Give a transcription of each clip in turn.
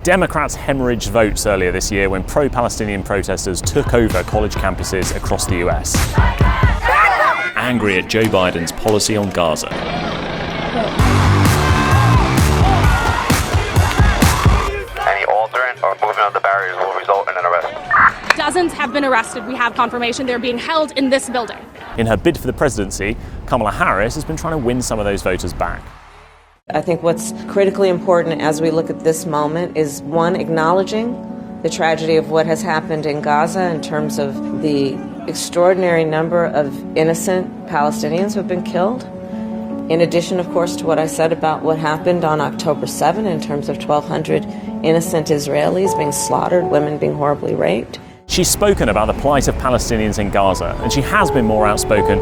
Democrats hemorrhaged votes earlier this year when pro-Palestinian protesters took over college campuses across the US. Angry at Joe Biden's policy on Gaza. Any altering or moving of the barriers will result in an arrest. Dozens have been arrested. We have confirmation they're being held in this building. In her bid for the presidency, Kamala Harris has been trying to win some of those voters back. I think what's critically important as we look at this moment is, one, acknowledging the tragedy of what has happened in Gaza in terms of the extraordinary number of innocent Palestinians who have been killed. In addition, of course, to what I said about what happened on October 7 in terms of 1,200 innocent Israelis being slaughtered, women being horribly raped. She's spoken about the plight of Palestinians in Gaza, and she has been more outspoken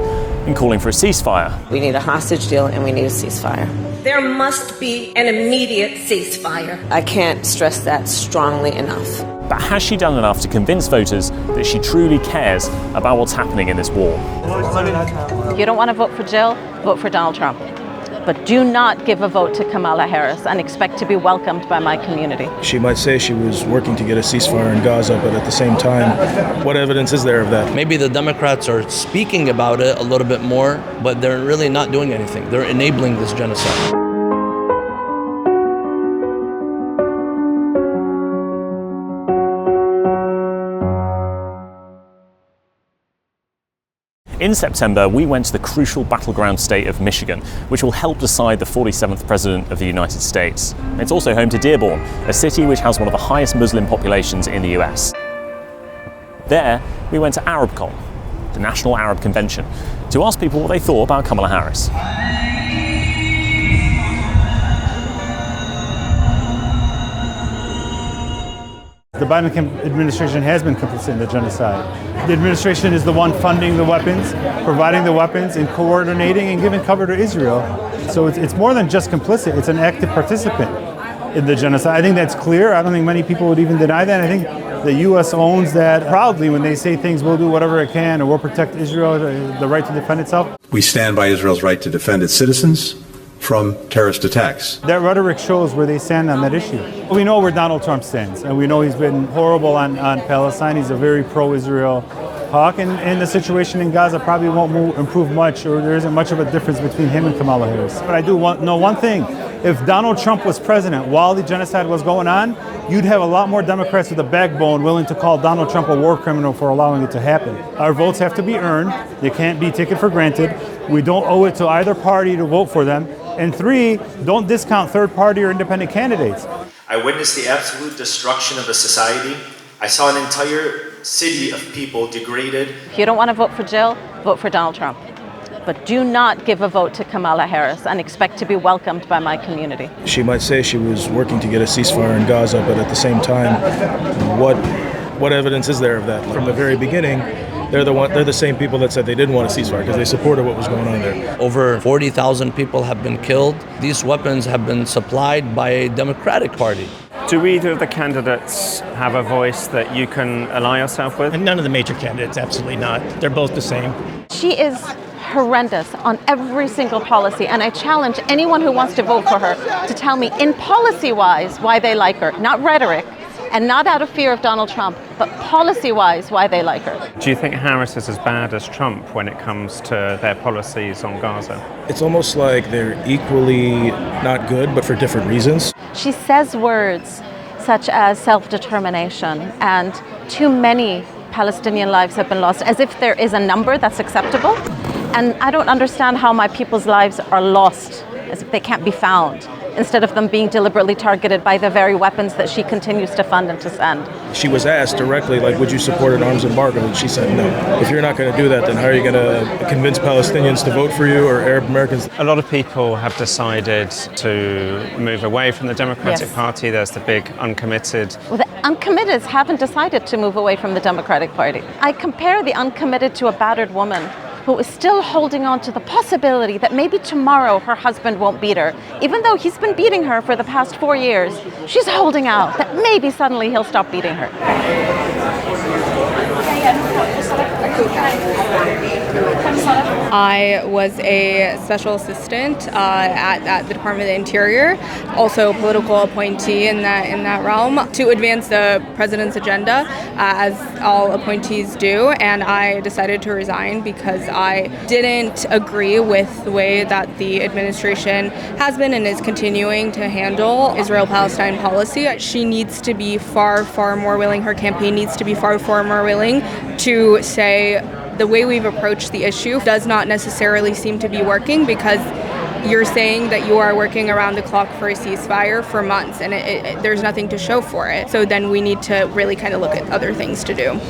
in calling for a ceasefire. We need a hostage deal and we need a ceasefire. There must be an immediate ceasefire. I can't stress that strongly enough. But has she done enough to convince voters that she truly cares about what's happening in this war? If you don't want to vote for Jill, vote for Donald Trump. But do not give a vote to Kamala Harris and expect to be welcomed by my community. She might say she was working to get a ceasefire in Gaza, but at the same time, what evidence is there of that? Maybe the Democrats are speaking about it a little bit more, but they're really not doing anything. They're enabling this genocide. In September, we went to the crucial battleground state of Michigan, which will help decide the 47th President of the United States. It's also home to Dearborn, a city which has one of the highest Muslim populations in the US. There, we went to Arabcon, the National Arab Convention, to ask people what they thought about Kamala Harris. The Biden administration has been complicit in the genocide. The administration is the one funding the weapons, providing the weapons, and coordinating and giving cover to Israel. So it's more than just complicit, it's an active participant in the genocide. I think that's clear. I don't think many people would even deny that. I think the U.S. owns that proudly when they say things, we'll do whatever it can, or we'll protect Israel, the right to defend itself. We stand by Israel's right to defend its citizens from terrorist attacks. That rhetoric shows where they stand on that issue. We know where Donald Trump stands, and we know he's been horrible on Palestine. He's a very pro-Israel hawk, and the situation in Gaza probably won't improve much, or there isn't much of a difference between him and Kamala Harris. But I do know one thing. If Donald Trump was president while the genocide was going on, you'd have a lot more Democrats with a backbone willing to call Donald Trump a war criminal for allowing it to happen. Our votes have to be earned. They can't be taken for granted. We don't owe it to either party to vote for them. And three, don't discount third-party or independent candidates. I witnessed the absolute destruction of a society. I saw an entire city of people degraded. If you don't want to vote for Jill, vote for Donald Trump. But do not give a vote to Kamala Harris and expect to be welcomed by my community. She might say she was working to get a ceasefire in Gaza, but at the same time, what evidence is there of that? From the very beginning, they're the same people that said they didn't want a ceasefire because they supported what was going on there. Over 40,000 people have been killed. These weapons have been supplied by a Democratic Party. Do either of the candidates have a voice that you can ally yourself with? And none of the major candidates, absolutely not. They're both the same. She is horrendous on every single policy, and I challenge anyone who wants to vote for her to tell me in policy-wise why they like her, not rhetoric, and not out of fear of Donald Trump, but policy-wise why they like her. Do you think Harris is as bad as Trump when it comes to their policies on Gaza? It's almost like they're equally not good, but for different reasons. She says words such as self-determination, and too many Palestinian lives have been lost, as if there is a number that's acceptable. And I don't understand how my people's lives are lost, as if they can't be found, instead of them being deliberately targeted by the very weapons that she continues to fund and to send. She was asked directly, would you support an arms embargo? And she said no. If you're not going to do that, then how are you going to convince Palestinians to vote for you or Arab Americans? A lot of people have decided to move away from the Democratic Party. There's the big uncommitted. Well, the uncommitted haven't decided to move away from the Democratic Party. I compare the uncommitted to a battered woman who is still holding on to the possibility that maybe tomorrow her husband won't beat her. Even though he's been beating her for the past 4 years, she's holding out that maybe suddenly he'll stop beating her. I was a special assistant at the Department of the Interior, also a political appointee in that realm, to advance the president's agenda, as all appointees do. And I decided to resign because I didn't agree with the way that the administration has been and is continuing to handle Israel-Palestine policy. She needs to be far, far more willing, her campaign needs to be far, far more willing to say the way we've approached the issue does not necessarily seem to be working, because you're saying that you are working around the clock for a ceasefire for months, and there's nothing to show for it. So then we need to really kind of look at other things to do.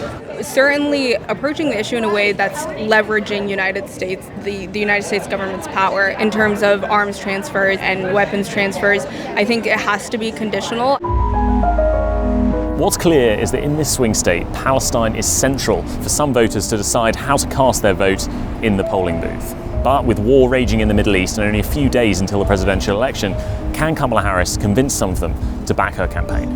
Certainly approaching the issue in a way that's leveraging the United States government's power in terms of arms transfers and weapons transfers, I think it has to be conditional. What's clear is that in this swing state, Palestine is central for some voters to decide how to cast their vote in the polling booth. But with war raging in the Middle East and only a few days until the presidential election, can Kamala Harris convince some of them to back her campaign?